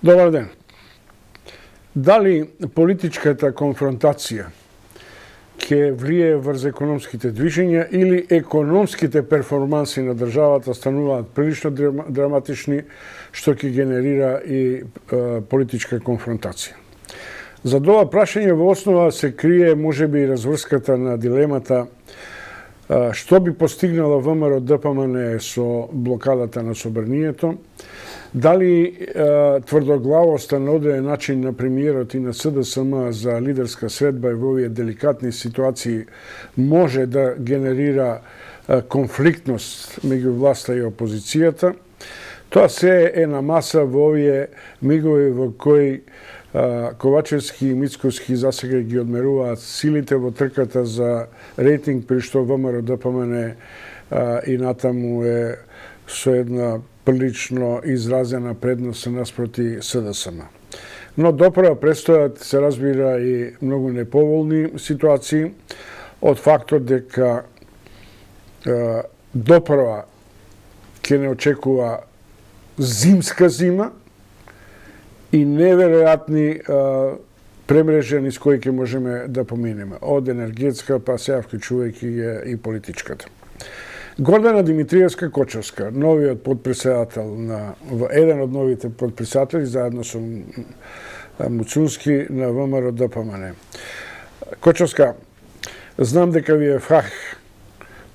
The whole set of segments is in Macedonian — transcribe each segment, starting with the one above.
Добар ден. Дали политичката конфронтација ќе влие врз економските движења или економските перформанси на државата стануваат прилично драматични, што ќе генерира и политичка конфронтација? За ова прашање во основа се крие можеби и разврската на дилемата што би постигнала ВМРО ДПМН со блокадата на собранието, дали тврдоглавоста на одреден начин на премиерот и на СДСМ за лидерска средба и во овие деликатни ситуации може да генерира конфликтност меѓу власта и опозицијата. Тоа се е на маса во овие мигови во кои Ковачевски и Мицковски засега ги одмеруваат силите во трката за рейтинг, при што ВМРО ДПМН и натаму е со една прилично изразена предност наспроти СДСМ. Но допрева престојат, се разбира, и многу неповолни ситуации од фактот дека допрева ќе не очекува зимска зима и неверојатни премрежа низ кои ќе можеме да поминеме, од енергетска па сега вклучувајќи и политичката. Гордана Димитриевска Кочевска, новиот подпредседател еден од новите подпредседатели заедно со Муцунски на ВМРО ДПМН. Кочевска, знам дека ви е фах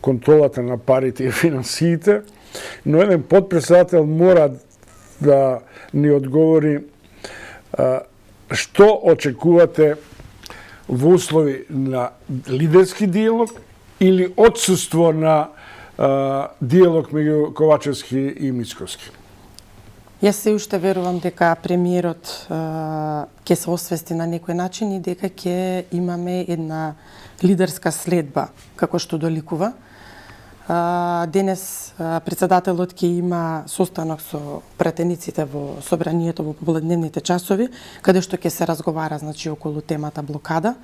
контролата на парите и финансиите, но еден подпредседател мора да ни одговори што очекувате во услови на лидерски диалог или отсуство на диалог меѓу Ковачевски и Мицковски? Јас се уште верувам дека премиерот ќе се освести на некој начин и дека ќе имаме една лидерска следба, како што доликува. Денес председателот ќе има состанок со пратениците во собранието во попладневните часови, каде што ќе се разговара околу темата блокада,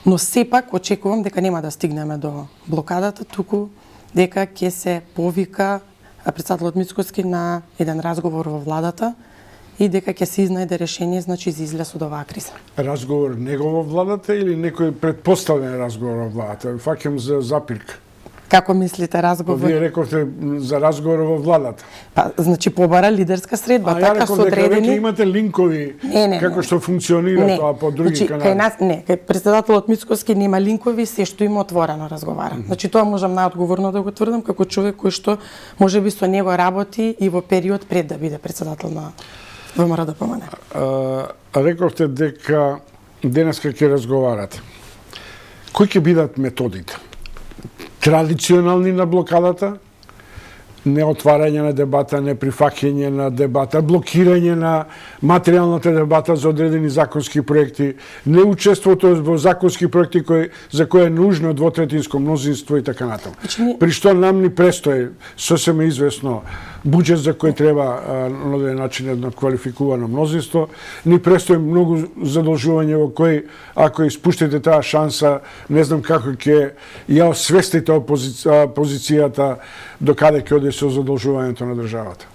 но сепак очекувам дека нема да стигнеме до блокадата, туку дека ќе се повика председателот Мицковски на еден разговор во владата и дека ќе се изнајде решение за излез од оваа криза. Разговор него во владата или некој предпоставен разговор во владата? Фаќам за запирка. Како мислите разговор? Вие рековте за разговор во владата. Побара лидерска средба, така со одредени. Ја реков имате линкови како што функционира тоа по други канали. Кај нас кај председателот Мицковски нема линкови, се што има отворено разговара. Тоа можам најодговорно да го тврдам како човек кој што можеби со него работи и во период пред да биде председател на ВМРО ДПМН. Рековте дека денеска ќе разговарате. Кои ќе бидат методите? Традиционални на блокадата, неотварање на дебата, неприфаќање на дебата, блокирање на материјалната дебата за одредени законски проекти, неучеството во законски проекти за кои е нужно двотретинско мнозинство и така натаму. При што нам ни престои сосема известно буџет за кој треба на одреден начин едно квалификувано мнозинство, ни престои многу задолжување во кои ако испуштите таа шанса, не знам како ќе ја освестите опозицијата до каде ќе оди со задолжувањето на државата.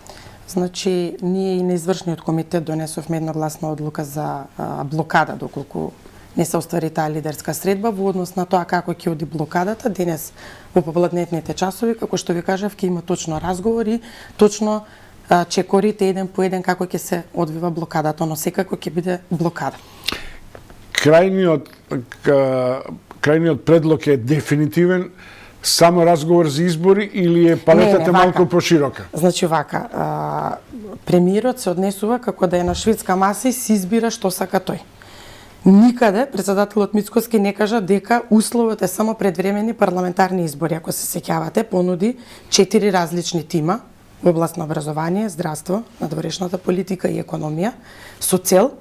Ние и на извршниот комитет донесовме едногласна одлука за блокада доколку не се оствари таа лидерска средба во однос на тоа како ќе оди блокадата. Денес во попладневните часови, како што ви кажав, ќе има точно разговори, точно чекорите еден по еден како ќе се одвива блокадата, но секако ќе биде блокада. Крајниот предлог е дефинитивен, само разговор за избори или е палетата малку поширока? Премиерот се однесува како да е на шведска маса и се избира што сака тој. Никаде председателот Мицковски не кажа дека условот е само предвремени парламентарни избори. Ако се сеќавате, понуди 4 различни тима во област на образование, здравство, надворешната политика и економија со цел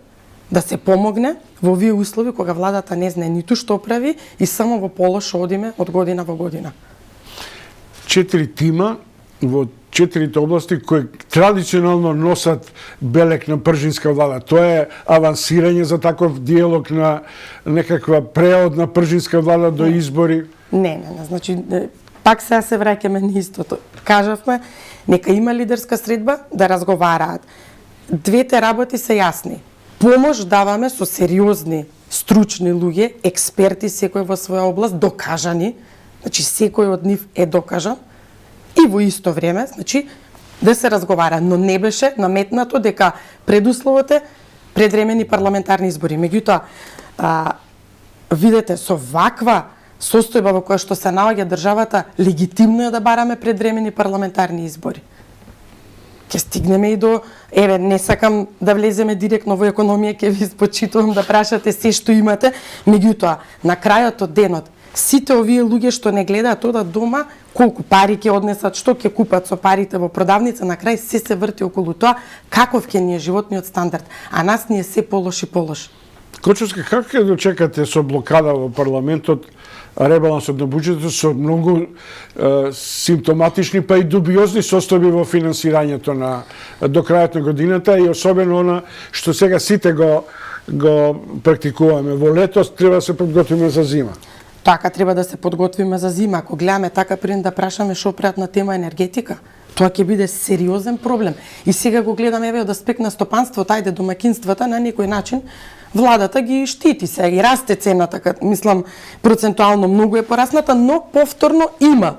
да се помогне во овие услови кога владата не знае ниту што прави и само во полошо одиме од година во година. 4 тима во 4 области кои традиционално носат белек на пржинска влада. Тоа е авансирање за таков диалог на некаква преод на пржинска влада до избори? Не, пак сега се враќаме на истото. Кажавме, нека има лидерска средба да разговараат двете работи се јасни. Помош даваме со сериозни, стручни луѓе, експерти, секој во своја област, докажани, значи секој од нив е докажан, и во исто време, значи, да се разговара, но не беше наметнато дека предусловот е предвремени парламентарни избори. Меѓутоа, видете, со ваква состојба во која што се наоѓа државата, легитимно е да бараме предвремени парламентарни избори. Ќе стигнеме и до, еве, не сакам да влеземе директно во економија, ќе ви спочитувам да прашате се што имате, меѓутоа, на крајот од денот, сите овие луѓе што не гледаат одат дома, колку пари ќе однесат, што ќе купат со парите во продавница, на крај се врти околу тоа каков ќе ни е животниот стандард, а нас ни е се полош и полош. Кочовска, како ќе дочекате со блокада во парламентот ребалансот на буџетот со многу симптоматични па и дубиозни состојби во финансирањето до крајот на годината, и особено она што сега сите го практикуваме во лето, треба да се подготвиме за зима. Така треба да се подготвиме за зима. Ако гледаме така, пред да прашаме шо прават на тема енергетика, тоа ќе биде сериозен проблем. И сега го гледаме еве од аспект на стопанството, ајде домаќинствата на некој начин владата ги штити се, и расте цената, мислам процентуално многу е порасната, но повторно има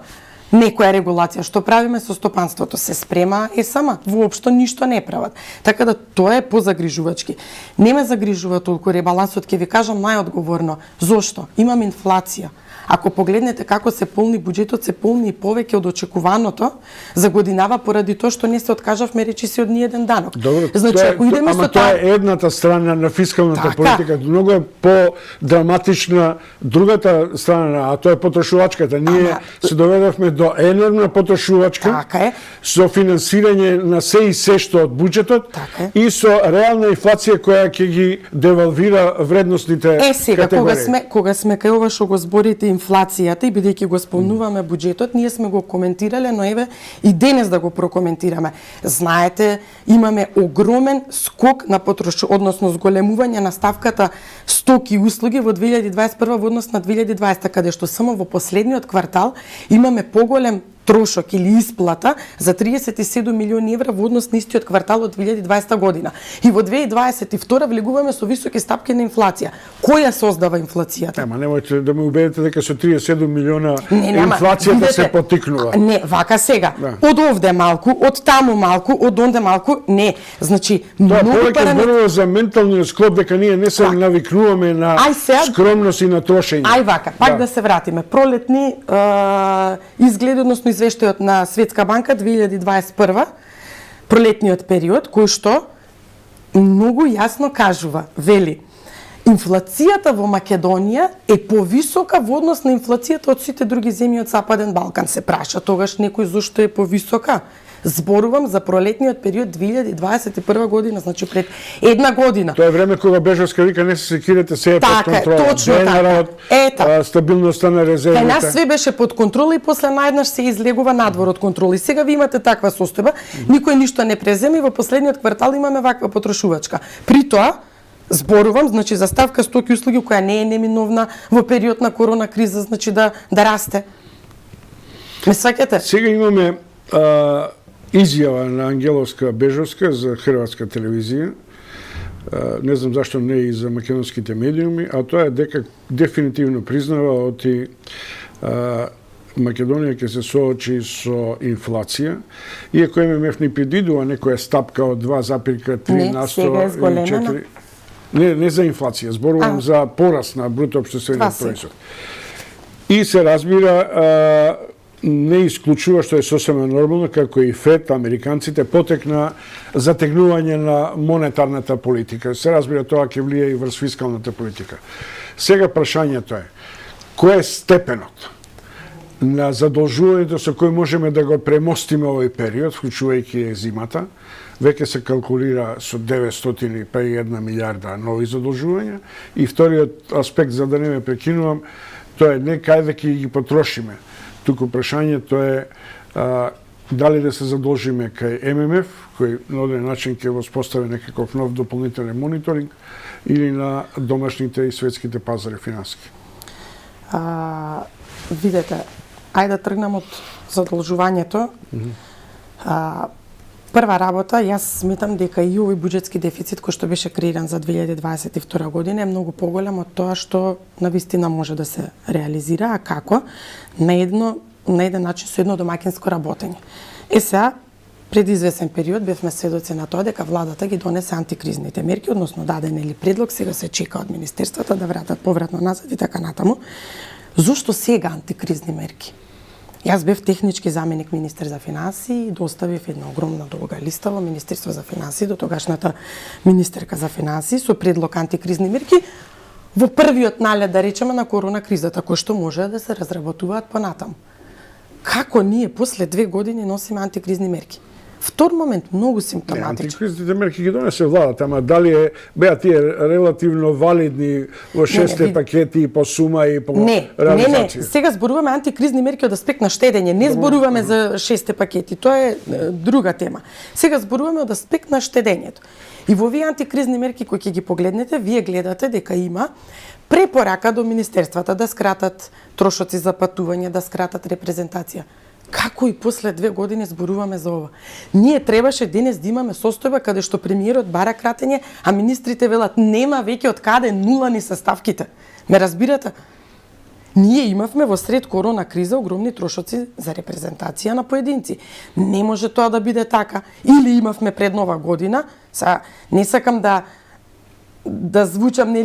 некоја регулација. Што правиме со стопанството? Се спрема сама, воопшто ништо не прават. Така да тоа е позагрижувачки. Не ме загрижува толку ребалансот, ќе ви кажам најодговорно. Зошто? Имам инфлација. Ако погледнете како се полни буџетот, се полни и повеќе од очекуваното за годинава поради тоа што не се откажавме речиси од ниеден данок. Добро, значи, ако идеме со тоа е едната страна на фискалната политика, многу е по-драматична другата страна, а тоа е потрошувачката. Ние се доведовме до енормна потрошувачка, со финансирање на се и се што од буџетот, и со реална инфлација која ќе ги девалвира вредносните категории. Кога сме кај ова што го зборите инфлацијата, и бидејќи го спомнуваме буџетот, ние сме го коментирале, но еве и денес да го прокоментираме. Знаете, имаме огромен скок на односно зголемување на ставката стоки и услуги во 2021 во однос на 2020, каде што само во последниот квартал имаме поголем трошок или исплата за 37 милиони евра во однос на истиот квартал од 2020 година. И во 2022 влегуваме со високи стапки на инфлација. Која создава инфлацијата? Немојте да ме убедите дека со 37 милиона инфлацијата се потикнува. Не, вака сега. Од овде малку, од таму малку, од онде малку, не. Значи, многу параметри зборува за менталниот склоп, дека ние не се навикнуваме на скромност и на трошење. Ај вака, пак да се вратиме. Пролетни изгледи, односно извештајот на Светска банка 2021, пролетниот период, кој што многу јасно кажува, вели, инфлацијата во Македонија е повисока во однос на инфлацијата од сите други земји од Западен Балкан. Се праша тогаш некој зошто е повисока. Зборувам за пролетниот период 2021 година, значи пред една година. Тоа е време кога Бежовска вика не се секирате, се е под контрола. Точно така. Стабилноста на резервите. Кај нас све беше под контрола и после најднаш се излегува надвор од контрола. И сега ви имате таква состојба, никој ништо не презема и во последниот квартал имаме ваква потрошувачка. При тоа, зборувам, значи за ставка стоки и услуги која не е неминовна во период на корона криза, значи да расте. Ме сваќате? Сега имаме изјава на Ангеловска Бежовска за хрватска телевизија, не знам зашто не и за македонските медиуми, а тоа е дека дефинитивно признава оти Македонија ќе се соочи со инфлација, иако ММФ ни предвидува некоја стапка од 2,3 на 100 или 4. Не за инфлација, зборувам за пораст на бруто општествен производ. И се разбира, не исклучува, што е сосема нормално, како и ФЕД, американците, потек на затегнување на монетарната политика. Се разбира, тоа ќе влие и врз фискалната политика. Сега прашањето е, кој е степенот на задолжувањето со кој можеме да го премостиме овој период, вклучувајќи зимата, веќе се калкулира со 901 милиарда нови задолжувања, и вториот аспект, за да не ме прекинувам, тоа е не кај да ќе ги потрошиме, туку прашањето е дали да се задолжиме кај ММФ, кој на одреден начин ќе воспостави некаков нов дополнителен мониторинг, или на домашните и светските пазари финански. Видете, ајде да тргнам од задолжувањето. Прва работа, јас сметам дека и овој буџетски дефицит кој што беше креиран за 2022 година е многу поголем од тоа што навистина може да се реализира, а како? На еден начин со едно домаќинско работење. Сега, пред извесен период бевме сведоци на тоа дека владата ги донесе антикризните мерки, односно даден или предлог, сега се чека од министерствата да вратат повратно назад и така натаму. Зошто сега антикризни мерки? Јас бев технички заменик министер за финансии и доставив една огромна долга листа во Министерство за финансии до тогашната министерка за финансии со предлог антикризни мерки во првиот налет, да речеме, на корона кризата, кои што може да се разработуваат понатаму. Како ние после 2 години носиме антикризни мерки? Втор момент, многу симптоматичен. Антикризните мерки ги донесе владата, ама дали беа тие релативно валидни во 6 пакети по сума и по реализација? Не, сега зборуваме антикризни мерки од аспект на штедење, не зборуваме за 6 пакети, тоа е друга тема. Сега зборуваме од аспект на штедењето. И во овие антикризни мерки кои ќе ги погледнете, вие гледате дека има препорака до министерствата да скратат трошоци за патување, да скратат репрезентација. Како и после 2 години зборуваме за ова? Ние требаше денес да имаме состојба каде што премиерот бара кратење, а министрите велат нема веќе од каде, нула ни се ставките. Ме разбирате? Ние имавме во сред корона криза огромни трошоци за репрезентација на поединци. Не може тоа да биде така. Или имавме пред нова година, не сакам да звучам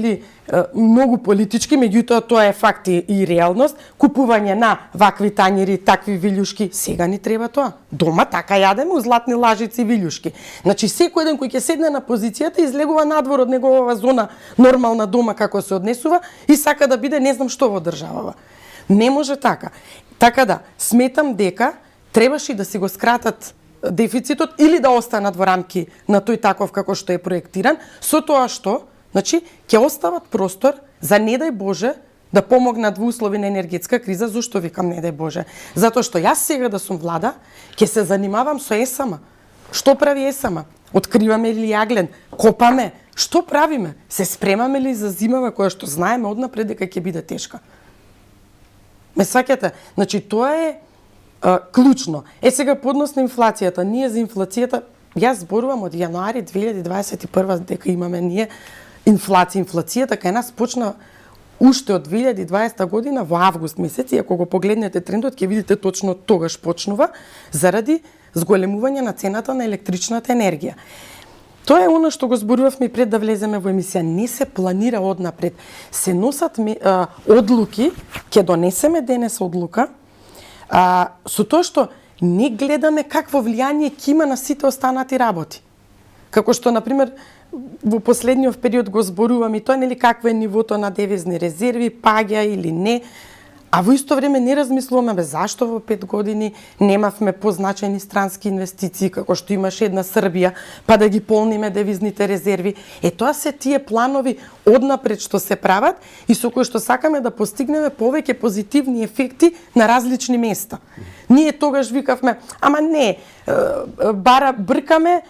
многу политички, меѓутоа тоа е факт и реалност, купување на вакви тањери, такви вилјушки, сега ни треба тоа. Дома така јадеме у златни лажици и вилјушки. Значи секој еден кој ќе седне на позицијата излегува надвор од неговата зона нормална дома како се однесува и сака да биде не знам што во државава. Не може така. Така да, сметам дека требаше да си го скратат дефицитот или да останат во рамки на тој таков како што е проектиран, со тоа што, значи, ќе остават простор за не дај Боже да помогнат во услови на енергетска криза. Зошто викам не дај Боже? Затоа што јас сега да сум влада, ќе се занимавам со ЕСАМ. Што прави ЕСАМ? Откриваме ли јаглен? Копаме? Што правиме? Се спремаме ли за зимава која што знаеме однапред дека ќе биде тешка? Ме сваќате? Значи, тоа е клучно. Сега поднос на инфлацијата. Ние за инфлацијата, јас зборувам од јануари 2021 дека имаме ние инфлација. Инфлацијата кај нас почна уште од 2020 година во август месец, и ако го погледнете трендот, ќе видите точно тогаш почнува заради зголемување на цената на електричната енергија. Тоа е она што го зборувавме пред да влеземе во емисија. Не се планира однапред. Се носат одлуки, ќе донесеме денес одлука, со тоа што не гледаме какво влијание ќе има на сите останати работи. Како што, например, во последниот период го зборувам и тоа, какво е нивото на девизни резерви, паѓа или не, а во исто време не размислуваме зашто во 5 години немавме позначајни странски инвестиции, како што имаше една Србија, па да ги полниме девизните резерви. Тоа се тие планови однапред што се прават и со кои што сакаме да постигнеме повеќе позитивни ефекти на различни места. Ние тогаш викавме, ама не, бркаме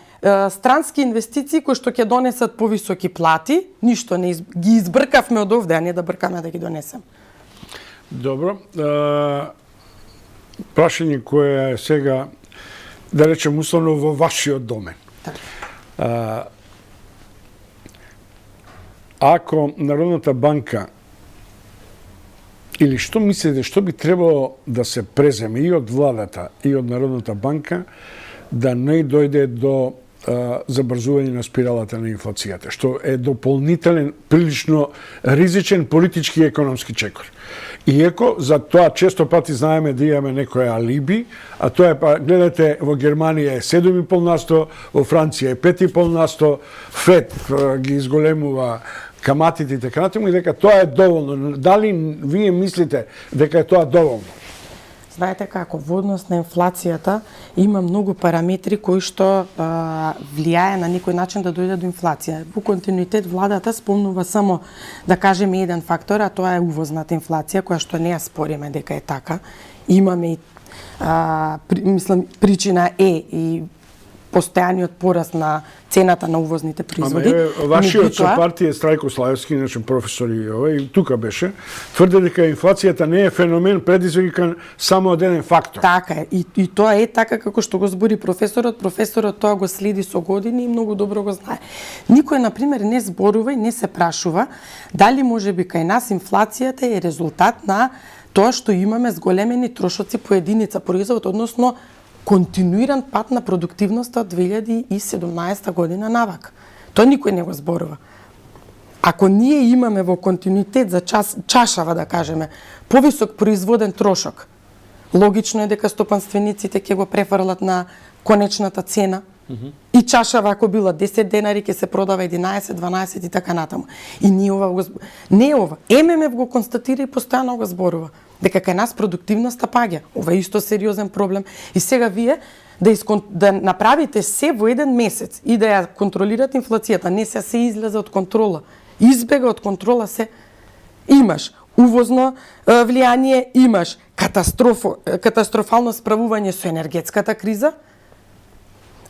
странски инвестиции кои што ќе донесат повисоки плати, ништо не ги избркавме од овде, а не да бркаме да ги донесем. Добро. Прашање кое е сега, да речем, условно во вашиот домен. Ако Народната банка, или што мислите, што би требало да се преземе и од владата, и од Народната банка, да не дојде до забрзување на спиралата на инфлацијата, што е дополнителен, прилично ризичен политички и економски чекор. Иако за тоа често пати знаеме да имаме некој алиби, а тоа е, гледате, во Германија е 7,5%, во Франција е 5,5%, ФЕД ги изголемува каматите и така натаму, и дека тоа е доволно. Дали вие мислите дека е тоа доволно? Знаете како, во однос на инфлацијата има многу параметри кои што влијае на некој начин да дојде до инфлација. Во континуитет владата спомнува само, да кажеме, еден фактор, а тоа е увозната инфлација, која што не ја спориме дека е така. Имаме и, причина е и постојаниот пораст на цената на увозните производи. Вашиот сопартија Страјко Славевски, иначе професор и тука беше, тврди дека инфлацијата не е феномен предизвикан само од еден фактор. Така е. И тоа е така како што го збори професорот. Професорот тоа го следи со години и многу добро го знае. Никој, например, не зборува и не се прашува дали може би кај нас инфлацијата е резултат на тоа што имаме зголемени трошоци по единица производ, односно континуиран пат на продуктивноста од 2017 година навака. Тоа никој не го зборува. Ако ние имаме во континуитет за чашава, да кажеме, повисок производен трошок, логично е дека стопанствениците ќе го префрлат на конечната цена. И чашава ако била 10 денари ќе се продава 11, 12 и така натаму. И ние ова ММФ го констатира и постојано го зборува дека кај нас продуктивноста паѓа. Ова е исто сериозен проблем. И сега вие да направите се во еден месец и да ја контролирате инфлацијата, не се излезе од контрола. Избега од контрола се. Имаш увозно влијание, имаш катастрофално справување со енергетската криза.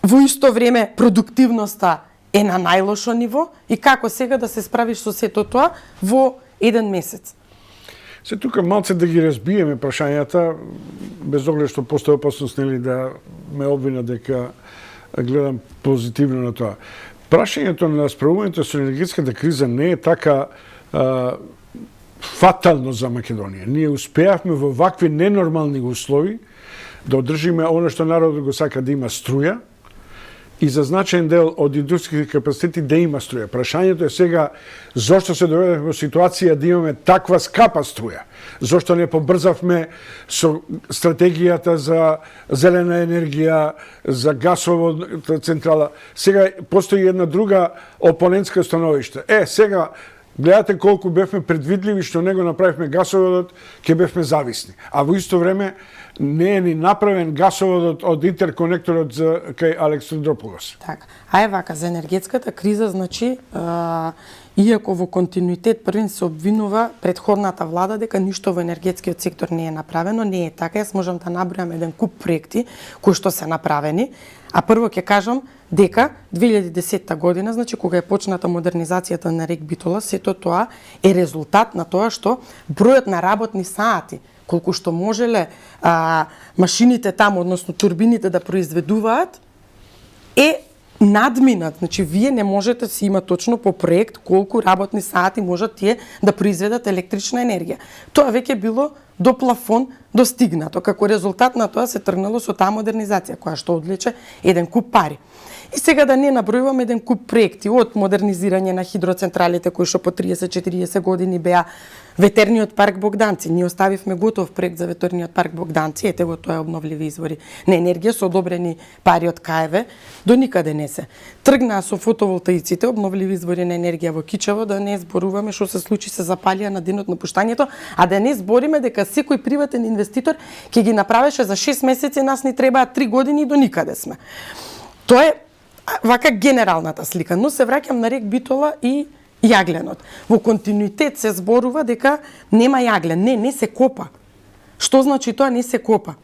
Во исто време продуктивноста е на најлошо ниво и како сега да се справиш со сето тоа во еден месец. Се тука малце да ги разбиеме прашањата, без оглед што постои опасност да ме обвина дека гледам позитивно на тоа. Прашањето на справувањето со енергетската криза не е така фатално за Македонија. Ние успеавме во вакви ненормални услови да одржиме оно што народот го сака, да има струја, и за значаен дел од индустријските капацитети да има струја. Прашањето е сега зошто се доведевме во ситуација да имаме таква скапа струја? Зошто не побрзавме со стратегијата за зелена енергија, за гасовата централа? Сега постои една друга опонентска становиште. Сега гледате колку бевме предвидливи што него направивме гасоводот, ќе бевме зависни. А во исто време не е ни направен гасоводот од интерконекторот кај Александрополос. Така. А вака, за енергетската криза, значи, иако во континуитет првин се обвинува предходната влада дека ништо во енергетскиот сектор не е направено, не е така. Јас можам да набројам еден куп проекти кои што се направени. А прво ќе кажам дека 2010 година, значи кога е почната модернизацијата на рек Битола, сето тоа е резултат на тоа што бројот на работни сати, колку што можеле машините таму, односно турбините да произведуваат, е надминат. Значи, вие не можете си има точно по проект колку работни сати можат тие да произведат електрична енергија. Тоа веќе било до плафон достигнато. Како резултат на тоа се тргнало со таа модернизација, која што одлече еден куп пари. И сега да не набројувам еден куп проекти, од модернизирање на хидроцентралите кои што по 30-40 години беа ветерниот парк Богданци. Ние оставивме готов проект за ветерниот парк Богданци, ете го тоа е обновливи извори на енергија со одобрени пари од КФВ, до никаде не се. Тргнаа со фотоволтаиците, обновливи извори на енергија во Кичево, да не зборуваме што се случи, се запалија на денот на пуштањето, а да не збориме дека секој приватен инвеститор ќе ги направеше за 6 месеци, нас ни требаат 3 години и до никаде сме. Тоа е вака генералната слика, но се враќам на рек Битола и јагленот. Во континуитет се зборува дека нема јаглен. Не се копа. Што значи тоа не се копа?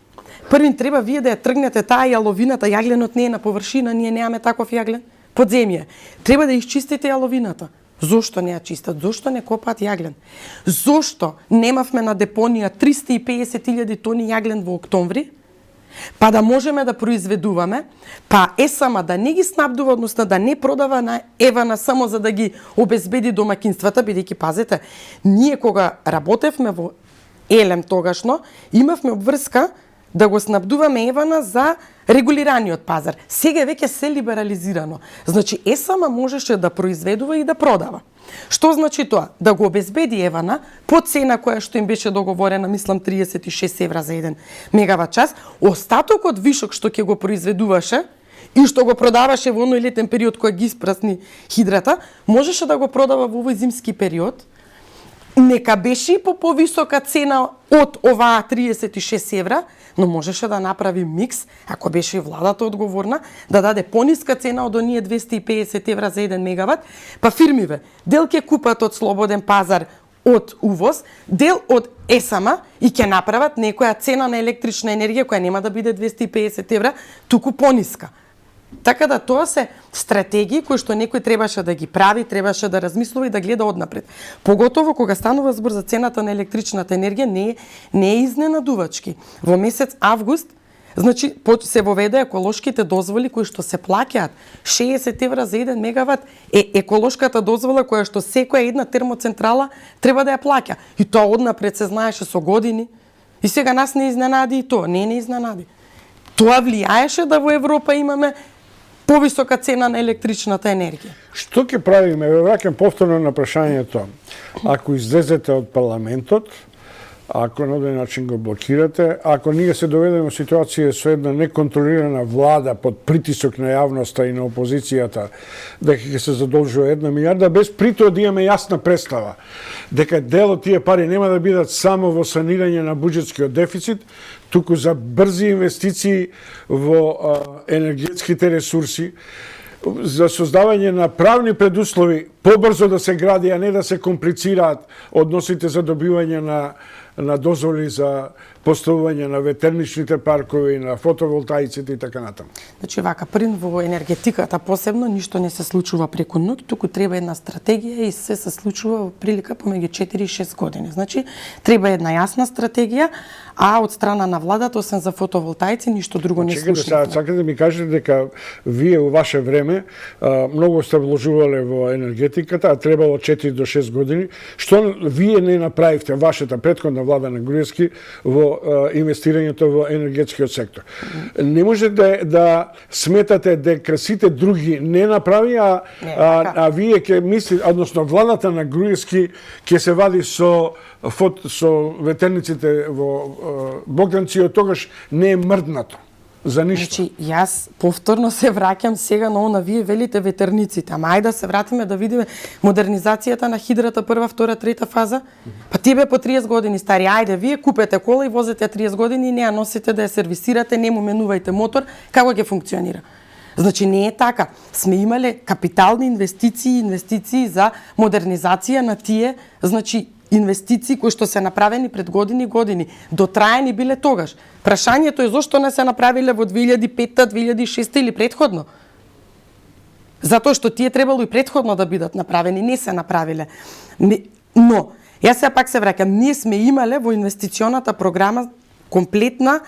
Првин треба вие да ја тргнете таа јаловината, јагленот не е на површина, ние немаме таков јаглен. Подземје. Треба да исчистите јаловината. Зошто не ја чистат? Зошто не копаат јаглен? Зошто немавме на депонија 350.000 тони јаглен во октомври? Па да можеме да произведуваме, па ЕСАМА да не ги снабдува, односно да не продава на Евана само за да ги обезбеди домакинствата, бидејќи пазете, ние кога работевме во Елем тогашно, имавме обврска да го снабдуваме Евана за регулираниот пазар. Сега веќе се либерализирано. Значи ЕСАМА можеше да произведува и да продава. Што значи тоа? Да го обезбеди Евана по цена која што им беше договорена, мислам 36 евра за 1 мегават час, остатокот вишок што ќе го произведуваше и што го продаваше во оној летен период кој ги испразни хидрата, можеше да го продава во овој зимски период. Нека беше по повисока цена од оваа 36 евра, но можеше да направи микс, ако беше и владата одговорна, да даде пониска цена од оние 250 евра за 1 мегават, па фирмиве, дел ќе купат од слободен пазар од увоз, дел од ЕСАМА и ќе направат некоја цена на електрична енергија која нема да биде 250 евра, туку пониска. Така да тоа се стратегии кои што некој требаше да ги прави, требаше да размислува и да гледа однапред. Поготово кога станува збор за цената на електричната енергија не е изненадувачки. Во месец август значи се воведе еколошките дозволи кои што се плаќаат 60 евра за 1 мегават е еколошката дозвола која што секоја една термоцентрала треба да ја плаќа. И тоа однапред се знаеше со години. И сега нас не изненади и тоа, не изненади. Тоа влијаеше да во Европа имаме повисока цена на електричната енергија. Што ќе правиме? Ве враќам повторно на прашањето. Ако излезете од парламентот, ако на оден начин го блокирате, ако ние се доведеме во ситуација со една неконтролирана влада под притисок на јавноста и на опозицијата, дека ќе се задолжува 1 милиарда, без притоа да имаме јасна представа дека дел од тие пари нема да бидат само во санирање на буџетскиот дефицит, туку за брзи инвестиции во енергетските ресурси, за создавање на правни предуслови побрзо да се гради, а не да се комплицираат односите за добивање на дозволи за поставување на ветерничните паркови, на фотоволтаиците и така натаму. Значи вака, во енергетиката посебно ништо не се случува преку ноќ, туку треба една стратегија и се случува во прилика помеѓу 4 и 6 години. Значи треба една јасна стратегија, а од страна на владата освен за фотоволтаици ништо друго не слушнавме. Чекайте, сакате да ми кажете дека вие во ваше време многу сте вложувале во енергетиката, а требало 4 до 6 години. Што вие не направивте, вашата претходна влада на Груевски, во инвестирањето во енергетскиот сектор? Не може да сметате дека сите други не направи, а вие ќе мислите, односно владата на Груевски ќе се вади со ветерниците во Богданци, од тогаш не е мрднато за ништо. Значи, јас повторно се враќам сега на она вие велите ветерниците, ама ајде да се вратиме да видиме модернизацијата на хидрата прва, втора, трета фаза. Па тие бе по 30 години стари. Ајде, вие купете кола и возете 30 години и не ја носите да ја сервисирате, не му менувајте мотор, како ќе функционира? Значи не е така. Сме имале капитални инвестиции за модернизација на тие, значи инвестиции кои што се направени пред години и години, дотраени биле тогаш. Прашањето е зошто не се направиле во 2005, 2006 или претходно. Затоа што тие требало и претходно да бидат направени, не се направиле. Но, јас сега пак се враќам, ние сме имале во инвестиционата програма комплетна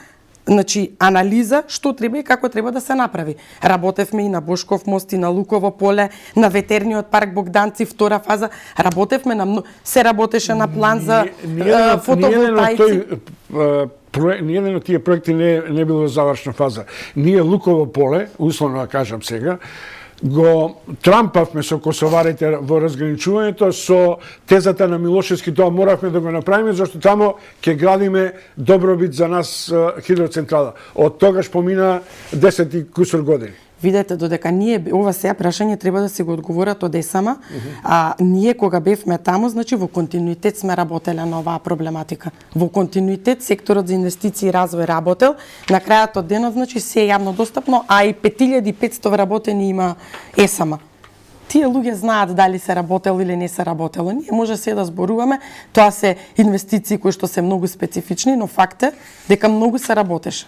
анализа што треба и како треба да се направи. Работевме и на Бошков мост, и на Луково поле, на ветерниот парк Богданци, втора фаза. Работевме се работеше на план за фотоволтаици. Ниједен од тие проекти не било завршна фаза. Ние Луково поле, условно да кажам сега, го трампавме со косоварите во разграничувањето со тезата на Милошевски, тоа моравме да го направиме, зашто тамо ќе градиме добробит за нас хидроцентрала. Од тогаш помина 10 и кусур години. Видете, додека ова сега прашање треба да се го одговорат од ЕСАМА, а ние кога бевме таму, значи во континуитет сме работеле на оваа проблематика. Во континуитет секторот за инвестиции и развој работел, на крајот од денот, значи се е јавно достапно, а и 5500 вработени има ЕСАМА. Тие луѓе знаат дали се работело или не се работело. Ние може се да зборуваме, тоа се инвестиции кои што се многу специфични, но факт е дека многу се работеше.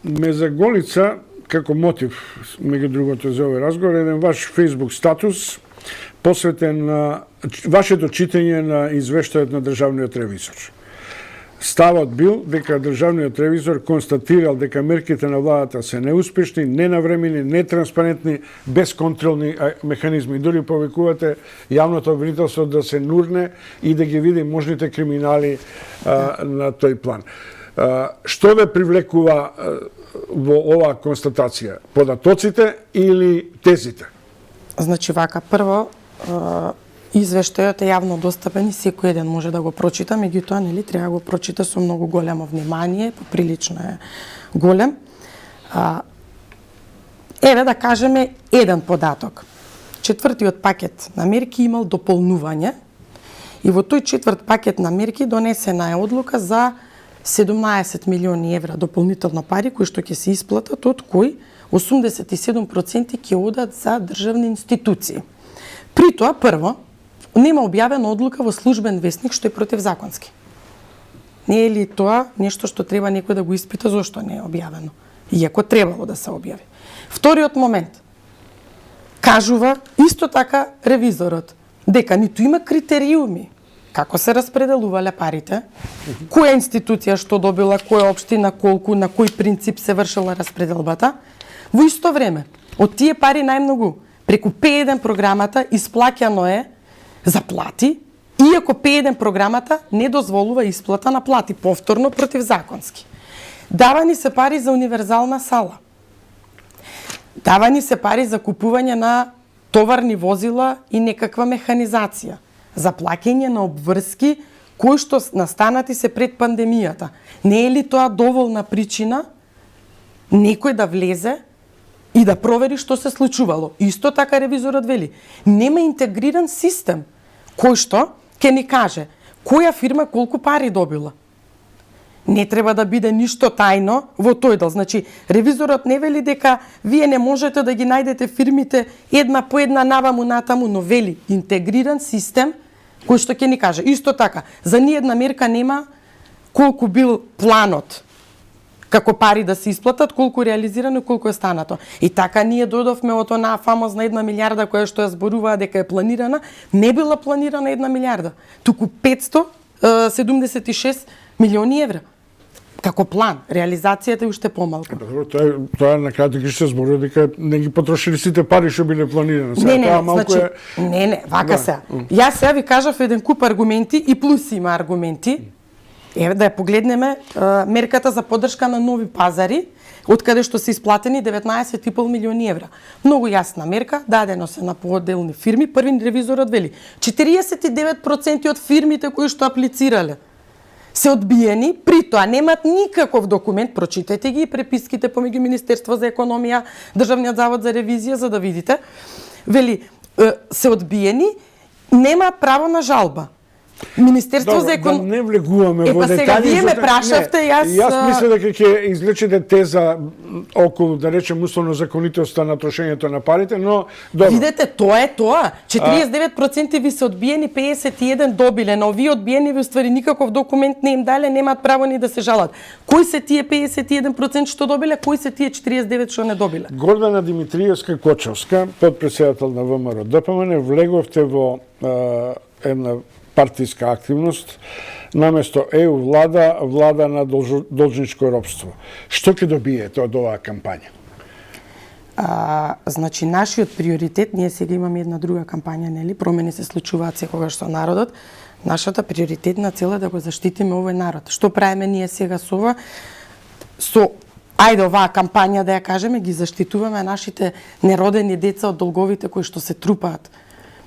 Ме заголица, како мотив, меѓу другото за овој разговор, еден ваш Facebook статус посветен на вашето читање на извештајот на државниот ревизор. Ставот бил дека државниот ревизор констатирал дека мерките на владата се неуспешни, ненавремени, нетранспарентни, без контролни механизми. Дори повикувате јавното обвинителство да се нурне и да ги види можните криминали на тој план. Што ве привлекува во оваа констатација? Податоците или тезите? Значи вака, прво, извештајот е јавно достапен и секој еден може да го прочита, меѓутоа нели треба да го прочита со многу големо внимание, поприлично е голем. Еве да кажеме еден податок. Четвртиот пакет на мерки имал дополнување и во тој четврт пакет на мерки донесена е одлука за 17 милиони евра дополнително пари кои што ќе се исплатат, од кои 87% ќе одат за државни институции. При тоа, прво, нема објавена одлука во службен весник што е противзаконски. Не е ли тоа нешто што треба некој да го испита зошто не е објавено? иако требало да се објави. Вториот момент, кажува исто така ревизорот, дека ниту има критериуми како се распределувале парите, која институција што добила, која општина колку, на кој принцип се вршила распределбата. Во исто време, од тие пари најмногу преку П1 програмата исплаќано е за плати, иако П1 програмата не дозволува исплата на плати, повторно противзаконски. Давани се пари за универзална сала. Давани се пари за купување на товарни возила и некаква механизација, за плаќање на обврски кои што настанати се пред пандемијата. Не е ли тоа доволна причина некој да влезе и да провери што се случувало? Исто така ревизорот вели, нема интегриран систем кој што ќе ни каже која фирма колку пари добила. Не треба да биде ништо тајно во тој дел. Значи, ревизорот не вели дека вие не можете да ги најдете фирмите една по една наваму натаму, но вели интегриран систем кој што ќе ни каже. Исто така, за ниедна мерка нема колку бил планот како пари да се исплатат, колку реализирано, колку е станато. И така ние дојдовме од онаа фамозна 1 милиарда која што ја зборуваа дека е планирана, не била планирана 1 милиарда, туку 576 милиони евра. Како план, реализацијата е уште помалку. Тоа на крајот ги се зборува дека не ги потрошили сите пари што биле планирани. Не, вака се. Јас сега ви кажав еден куп аргументи и плюс има аргументи. Еве да ја погледнеме мерката за поддршка на нови пазари, од каде што се исплатени 19,5 милиони евра. Многу јасна мерка, дадено се на поделни фирми. Првин ревизорот вели 49% од фирмите кои што аплицирале се одбиени, при тоа немат никаков документ, прочитајте ги преписките помеѓу Министерство за економија, Државниот завод за ревизија, за да видите. Вели, се одбиени, немаат право на жалба. Министерство за економија... Да не влегуваме во детали. Сега вие ме прашавте, Јас мислам дека ќе излечите теза околу, да речем, условно законитоста на трошењето на парите, но... Добро. Видете, тоа е тоа. 49% ви се одбиени, 51 добиле, но овие одбиени ви уствари никаков документ не им дале, немаат право ни да се жалат. Кои се тие 51% што добиле, кои се тие 49 што не добиле? Гордана Димитриевска-Кочовска, подпредседател на ВМРО ДПМН, влеговте во една партиска активност, наместо ЕУ влада на должничко робство. Што ќе добиете од оваа кампања? Значи, нашиот приоритет, ние сега имаме една друга кампања, нели? Промени се случуваат секогаш со народот. Нашата приоритетна цел е да го заштитиме овој народ. Што правиме ние сега со ова? Ајде оваа кампања да ја кажеме, ги заштитуваме нашите неродени деца од долговите кои што се трупаат.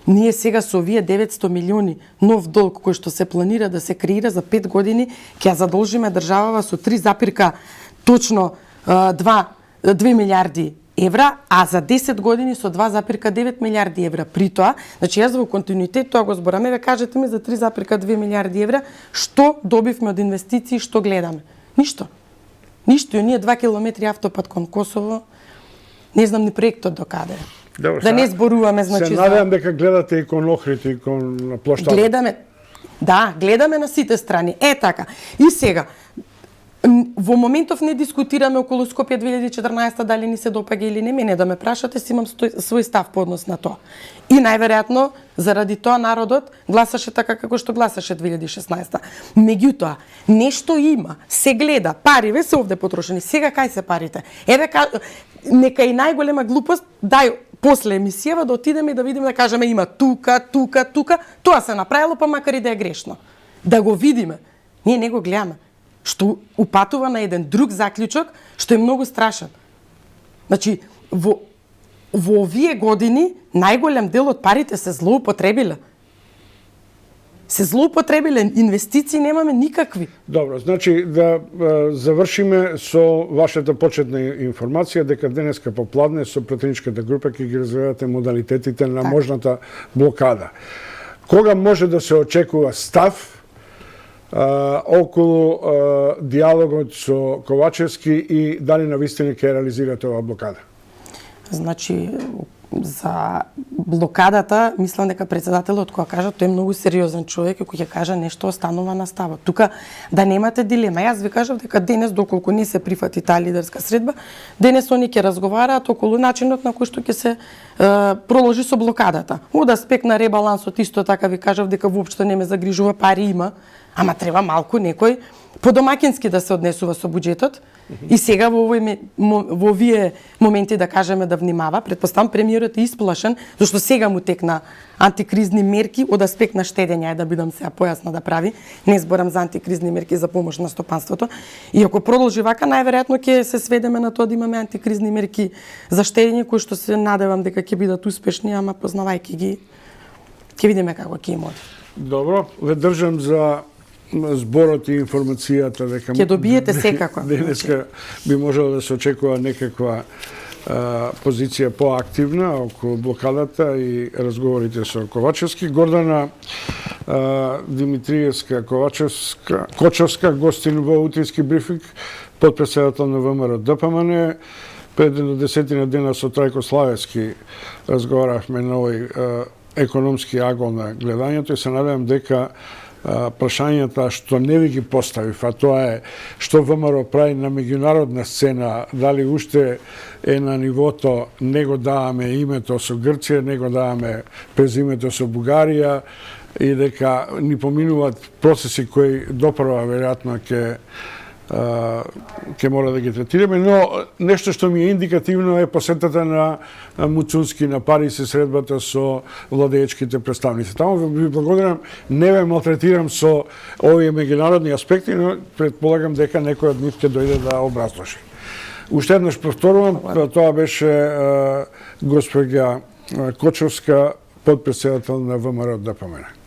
Ние сега со овие 900 милиони нов долг кој што се планира да се креира за 5 години, ќе ја задолжиме државава со 3, точно 2 милиарди евра, а за 10 години со 2,9 милиарди евра. При тоа, значи јас во континуитет тоа го збораме, ве кажете ми за 3,2 милиарди евра, што добивме од инвестиции, што гледаме? Ништо. Ништо, и ние 2 километри автопат кон Косово, не знам ни проектот до каде е. Добро, да не зборуваме, значи... Се надевам дека гледате и кон Охрид и кон плоштадот. Гледаме на сите страни. Е така. И сега, во моментов не дискутираме околу Скопје 2014 дали ни се допаѓа или не. Мене да ме прашате, си имам свој став по однос на тоа. И најверојатно, заради тоа народот гласаше така како што гласаше 2016. Меѓутоа, нешто има, се гледа, пари ве се овде потрошени. Сега кај се парите? Еве, нека и најголема глупост, дај после емисијава да отидеме и да видиме, да кажеме има тука. Тоа се направило, па макар и да е грешно. Да го видиме. Ние не го гледаме. Што упатува на еден друг заклучок, што е многу страшен. Значи, во овие години, најголем дел од парите се злоупотребиле. Инвестиции немаме никакви. Добро, значи да завршиме со вашата почетна информација дека денеска попладне со пратеничката група ќе ги разгледате модалитетите на можната блокада. Кога може да се очекува став околу диалогот со Ковачевски и дали навистина ќе реализирате оваа блокада? Значи, за блокадата, мислам дека председателот кога кажа, тој е многу сериозен човек и кога ќе каже нешто останува на ставот. Тука да немате дилема. Јас ви кажав дека денес доколку не се прифати таа лидерска средба, денес они ќе разговараат околу начинот на кој што ќе се проложи со блокадата. Од аспект на ребалансот исто така ви кажав дека воопшто не ме загрижува, пари има, ама треба малку некој подомакински да се однесува со буџетот. И сега во овие моменти да кажеме да внимава, претпоставам премиерот е исплашен, зашто сега му текна антикризни мерки од аспект на штедење, да бидам сега појасна да прави. Не зборам за антикризни мерки за помош на стопанството. И ако продолжи вака, најверојатно ќе се сведеме на тоа да имаме антикризни мерки за штедење, кои што се надевам дека ќе бидат успешни, ама познавајќи ги, ќе видиме како ќе им оди. Добро, ве држам за зборот и информацијата дека ќе добиете секако. Денеска би можело да се очекува некаква позиција поактивна околу блокадата и разговорите со Ковачевски. Гордана Димитриевска Кочевска гостин во утрински брифинг, потпредседател на ВМРО ДПМН. Пред до 10 дена со Трајко Славевски разговаравме на овој економски агол на гледањето и се надевам дека прашањата што не ви ги поставив, а тоа е што ВМРО прави на меѓународна сцена, дали уште е на нивото, не го даваме името со Грција, не го даваме презимето со Бугарија и дека ни поминуваат процеси кои допрва веројатно ќе мора да ги третираме, но нешто што ми е индикативно е посетата на Муцунски на Париз и средбата со владеечките представници. Таму ви благодарам, не ве малтретирам со овие меѓународни аспекти, но предполагам дека некој од нив ќе дојде да образложи. Уште еднаш повторувам, тоа беше госпоѓа Кочевска, потпредседател на ВМРО ДПМН.